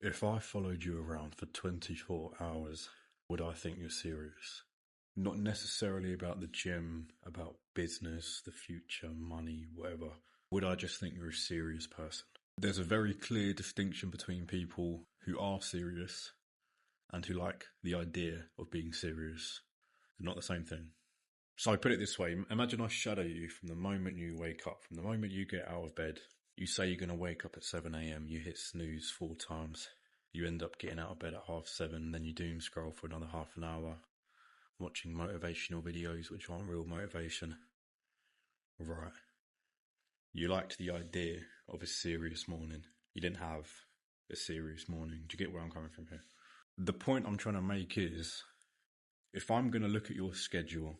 If I followed you around for 24 hours, would I think you're serious? Not necessarily about the gym, about business, the future, money, whatever. Would I just think you're a serious person? There's a very clear distinction between people who are serious and who like the idea of being serious. They're not the same thing. So I put it this way, imagine I shadow you from the moment you wake up, from the moment you get out of bed. You say you're going to wake up at 7 a.m, you hit snooze 4 times. You end up getting out of bed at 7:30, then you doom scroll for another half an hour, watching motivational videos which aren't real motivation. Right. You liked the idea of a serious morning. You didn't have a serious morning. Do you get where I'm coming from here? The point I'm trying to make is, if I'm going to look at your schedule,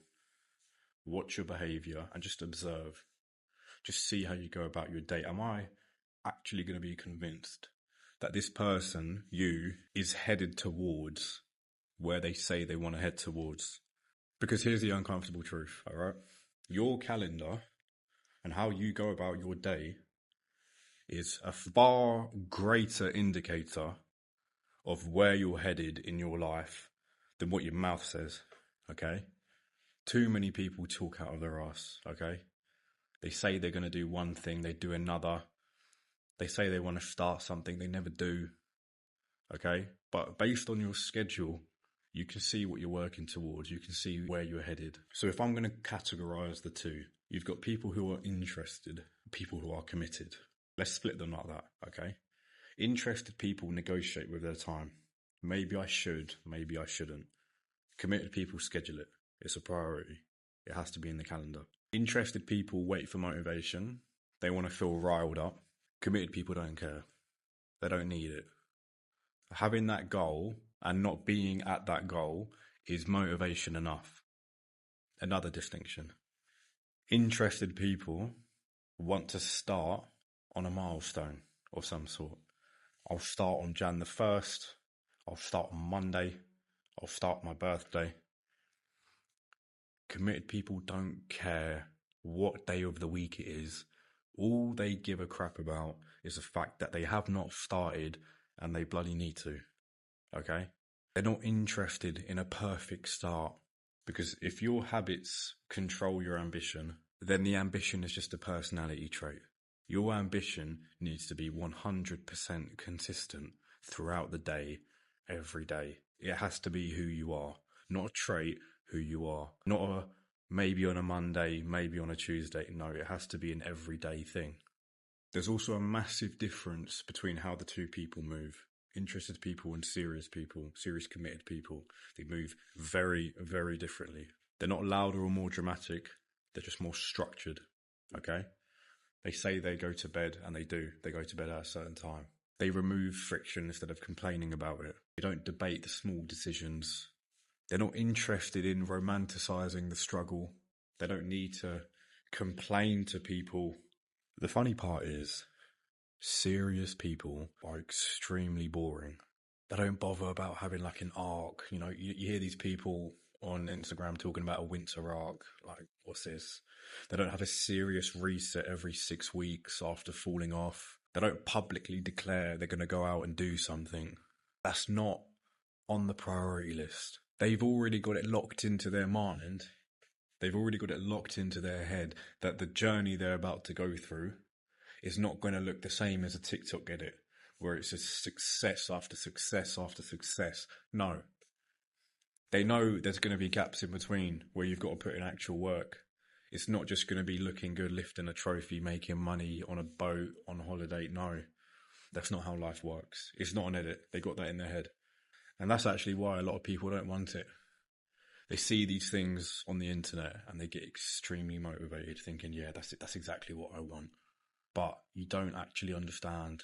watch your behaviour and just observe, just see how you go about your day, am I actually going to be convinced that this person, you, is headed towards where they say they want to head towards? Because here's the uncomfortable truth, all right? Your calendar and how you go about your day is a far greater indicator of where you're headed in your life than what your mouth says, okay? Too many people talk out of their ass, okay? They say they're going to do one thing, they do another. They say they want to start something, they never do, okay? But based on your schedule, you can see what you're working towards. You can see where you're headed. So if I'm going to categorize the two, you've got people who are interested, people who are committed. Let's split them like that, okay? Interested people negotiate with their time. Maybe I should, maybe I shouldn't. Committed people schedule it. It's a priority. It has to be in the calendar. Interested people wait for motivation. They want to feel riled up. Committed people don't care. They don't need it. Having that goal and not being at that goal is motivation enough. Another distinction. Interested people want to start on a milestone of some sort. I'll start on Jan the 1st. I'll start on Monday. I'll start my birthday. Committed people don't care what day of the week it is. All they give a crap about is the fact that they have not started and they bloody need to. Okay? They're not interested in a perfect start, because if your habits control your ambition, then the ambition is just a personality trait. Your ambition needs to be 100% consistent throughout the day, every day. It has to be who you are, not a trait, who you are. Not a maybe on a Monday, maybe on a Tuesday. No, it has to be an everyday thing. There's also a massive difference between how the two people move. Interested people and serious people, serious committed people, they move very, very differently. They're not louder or more dramatic. They're just more structured, okay? They say they go to bed, and they do. They go to bed at a certain time. They remove friction instead of complaining about it. They don't debate the small decisions. They're not interested in romanticizing the struggle. They don't need to complain to people. The funny part is, serious people are extremely boring. They don't bother about having like an arc. You know, you hear these people on Instagram talking about a winter arc. Like, what's this? They don't have a serious reset every 6 weeks after falling off. They don't publicly declare they're going to go out and do something. That's not on the priority list. They've already got it locked into their mind. They've already got it locked into their head that the journey they're about to go through is not going to look the same as a TikTok edit, where it's just success after success after success. No. They know there's going to be gaps in between where you've got to put in actual work. It's not just going to be looking good, lifting a trophy, making money on a boat, on holiday. No, that's not how life works. It's not an edit. They got that in their head. And that's actually why a lot of people don't want it. They see these things on the internet and they get extremely motivated, thinking, yeah, that's it. That's exactly what I want. But you don't actually understand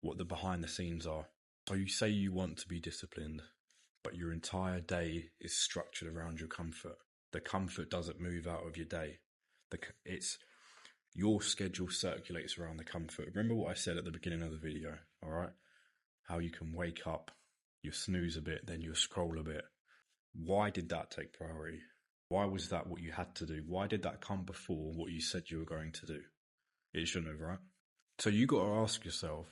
what the behind the scenes are. So you say you want to be disciplined, but your entire day is structured around your comfort. The comfort doesn't move out of your day. Your schedule circulates around the comfort. Remember what I said at the beginning of the video, all right? How you can wake up, you snooze a bit, then you scroll a bit. Why did that take priority? Why was that what you had to do? Why did that come before what you said you were going to do? It shouldn't have, right? So you got to ask yourself,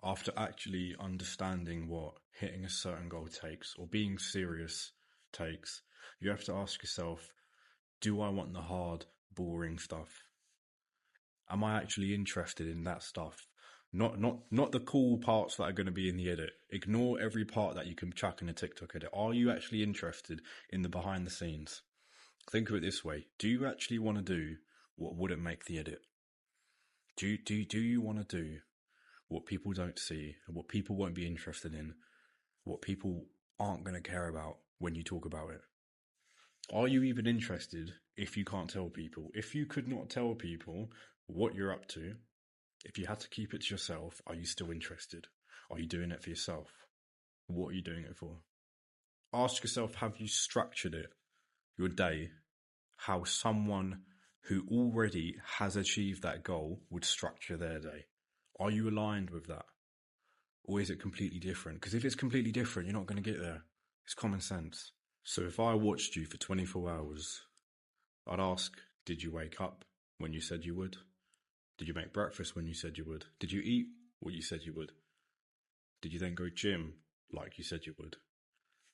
After actually understanding what hitting a certain goal takes or being serious takes, you have to ask yourself, do I want the hard, boring stuff? Am I actually interested in that stuff? Not the cool parts that are going to be in the edit. Ignore every part that you can chuck in a TikTok edit. Are you actually interested in the behind the scenes? Think of it this way. Do you actually want to do what wouldn't make the edit? Do you want to do what people don't see, what people won't be interested in, what people aren't going to care about when you talk about it? Are you even interested if you can't tell people? If you could not tell people what you're up to, if you had to keep it to yourself, are you still interested? Are you doing it for yourself? What are you doing it for? Ask yourself, have you structured it, your day, how someone who already has achieved that goal would structure their day? Are you aligned with that? Or is it completely different? Because if it's completely different, you're not going to get there. It's common sense. So if I watched you for 24 hours, I'd ask, did you wake up when you said you would? Did you make breakfast when you said you would? Did you eat what you said you would? Did you then go gym like you said you would?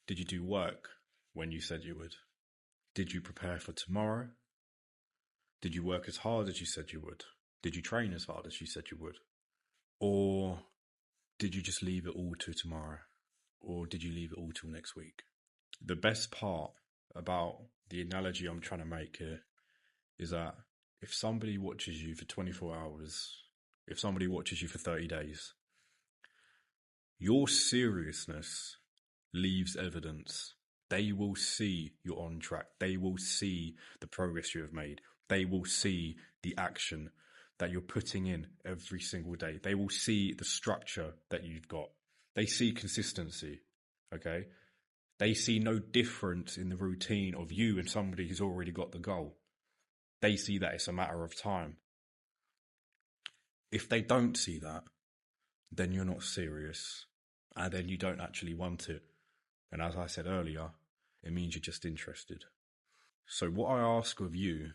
Did you do work when you said you would? Did you prepare for tomorrow? Did you work as hard as you said you would? Did you train as hard as you said you would? Or did you just leave it all to tomorrow? Or did you leave it all till next week? The best part about the analogy I'm trying to make here is that if somebody watches you for 24 hours, if somebody watches you for 30 days, your seriousness leaves evidence. They will see you're on track. They will see the progress you have made. They will see the action that you're putting in every single day. They will see the structure that you've got. They see consistency, okay? They see no difference in the routine of you and somebody who's already got the goal. They see that it's a matter of time. If they don't see that, then you're not serious, and then you don't actually want it. And as I said earlier, it means you're just interested. So what I ask of you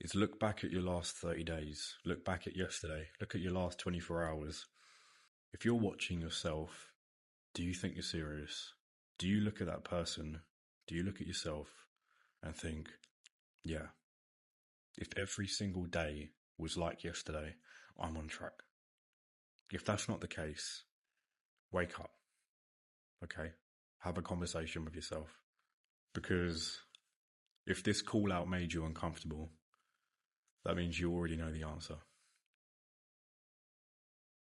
is look back at your last 30 days, look back at yesterday, look at your last 24 hours. If you're watching yourself, do you think you're serious? Do you look at that person? Do you look at yourself and think, yeah, if every single day was like yesterday, I'm on track? If that's not the case, wake up, okay? Have a conversation with yourself. Because if this call out made you uncomfortable, that means you already know the answer.